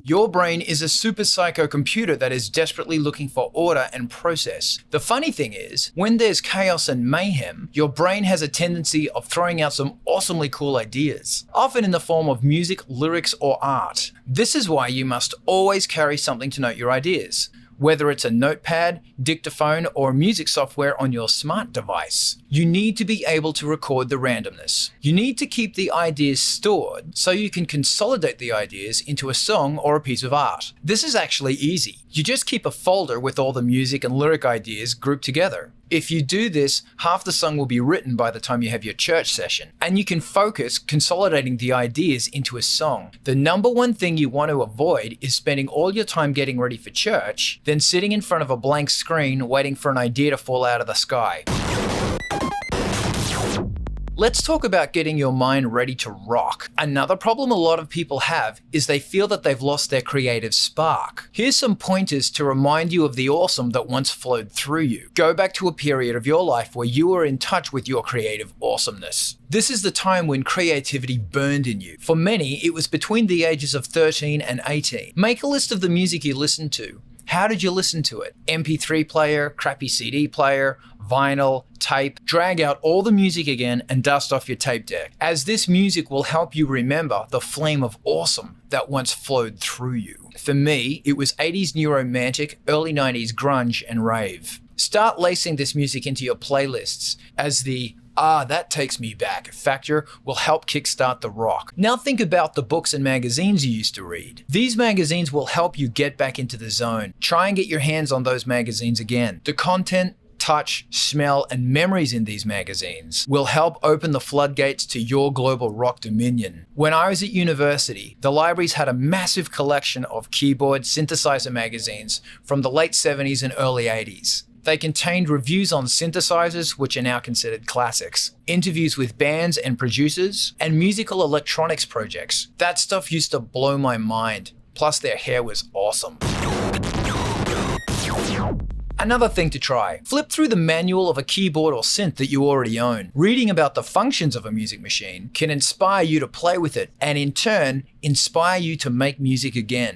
Your brain is a super psycho computer that is desperately looking for order and process. The funny thing is, when there's chaos and mayhem, your brain has a tendency of throwing out some awesomely cool ideas, often in the form of music, lyrics, or art. This is why you must always carry something to note your ideas, whether it's a notepad, dictaphone, or music software on your smart device. You need to be able to record the randomness. You need to keep the ideas stored so you can consolidate the ideas into a song or a piece of art. This is actually easy. You just keep a folder with all the music and lyric ideas grouped together. If you do this, half the song will be written by the time you have your church session, and you can focus consolidating the ideas into a song. The number one thing you want to avoid is spending all your time getting ready for church, then sitting in front of a blank screen waiting for an idea to fall out of the sky. Let's talk about getting your mind ready to rock. Another problem a lot of people have is they feel that they've lost their creative spark. Here's some pointers to remind you of the awesome that once flowed through you. Go back to a period of your life where you were in touch with your creative awesomeness. This is the time when creativity burned in you. For many, it was between the ages of 13 and 18. Make a list of the music you listened to. How did you listen to it? MP3 player, crappy CD player, vinyl, tape. Drag out all the music again and dust off your tape deck, as this music will help you remember the flame of awesome that once flowed through you. For me, it was 80s new romantic, early 90s grunge and rave. Start lacing this music into your playlists, as the that takes me back factor will help kickstart the rock. Now think about the books and magazines you used to read. These magazines will help you get back into the zone. Try and get your hands on those magazines again. The content, touch, smell, and memories in these magazines will help open the floodgates to your global rock dominion. When I was at university, the libraries had a massive collection of keyboard synthesizer magazines from the late 70s and early 80s. They contained reviews on synthesizers, which are now considered classics, interviews with bands and producers, and musical electronics projects. That stuff used to blow my mind. Plus their hair was awesome. Another thing to try, flip through the manual of a keyboard or synth that you already own. Reading about the functions of a music machine can inspire you to play with it, and in turn, inspire you to make music again.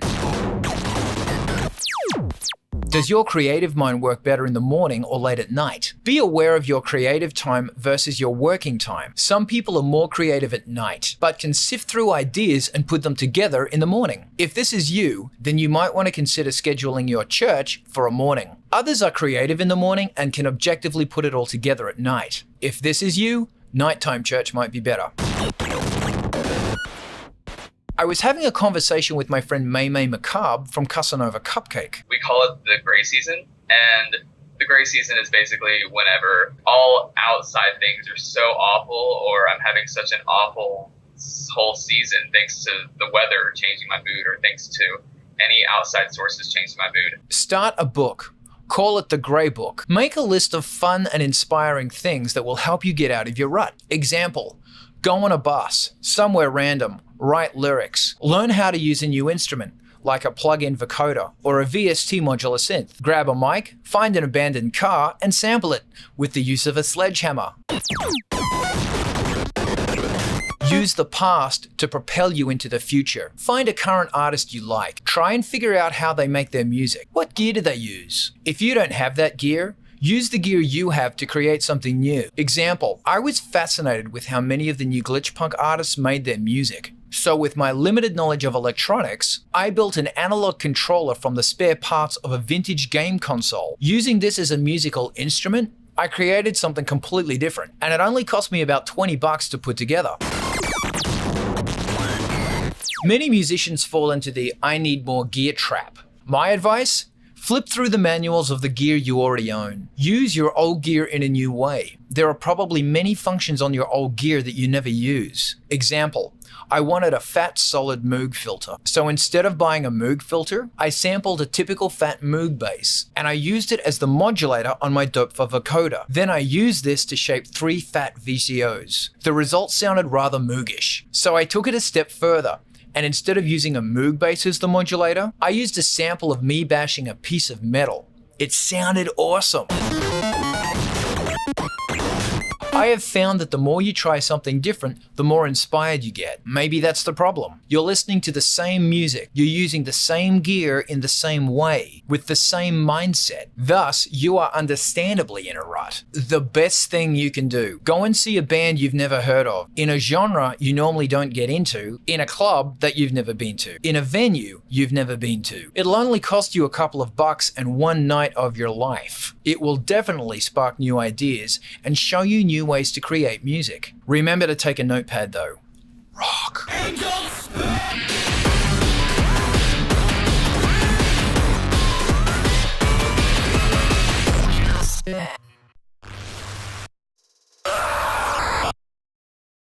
Does your creative mind work better in the morning or late at night? Be aware of your creative time versus your working time. Some people are more creative at night, but can sift through ideas and put them together in the morning. If this is you, then you might want to consider scheduling your church for a morning. Others are creative in the morning and can objectively put it all together at night. If this is you, nighttime church might be better. I was having a conversation with my friend Maymay Macabre from Casanova Cupcake. We call it the gray season, and the gray season is basically whenever all outside things are so awful, or I'm having such an awful whole season thanks to the weather changing my mood, or thanks to any outside sources changing my mood. Start a book. Call it the Grey Book. Make a list of fun and inspiring things that will help you get out of your rut. Example, go on a bus, somewhere random, write lyrics, learn how to use a new instrument, like a plug-in vocoder or a VST modular synth. Grab a mic, find an abandoned car, and sample it with the use of a sledgehammer. Use the past to propel you into the future. Find a current artist you like. Try and figure out how they make their music. What gear do they use? If you don't have that gear, use the gear you have to create something new. Example, I was fascinated with how many of the new glitch punk artists made their music. So with my limited knowledge of electronics, I built an analog controller from the spare parts of a vintage game console. Using this as a musical instrument, I created something completely different, and it only cost me about $20 to put together. Many musicians fall into the I need more gear trap. My advice? Flip through the manuals of the gear you already own. Use your old gear in a new way. There are probably many functions on your old gear that you never use. Example, I wanted a fat solid Moog filter. So instead of buying a Moog filter, I sampled a typical fat Moog bass, and I used it as the modulator on my Dope-for vocoder. Then I used this to shape 3 fat VCOs. The result sounded rather Moogish. So I took it a step further, And instead of using a Moog bass as the modulator, I used a sample of me bashing a piece of metal. It sounded awesome. I have found that the more you try something different, the more inspired you get. Maybe that's the problem. You're listening to the same music, you're using the same gear in the same way, with the same mindset. Thus, you are understandably in a rut. The best thing you can do, go and see a band you've never heard of, in a genre you normally don't get into, in a club that you've never been to, in a venue you've never been to. It'll only cost you a couple of bucks and one night of your life. It will definitely spark new ideas and show you new ways to create music. Remember to take a notepad though. Rock. Angels.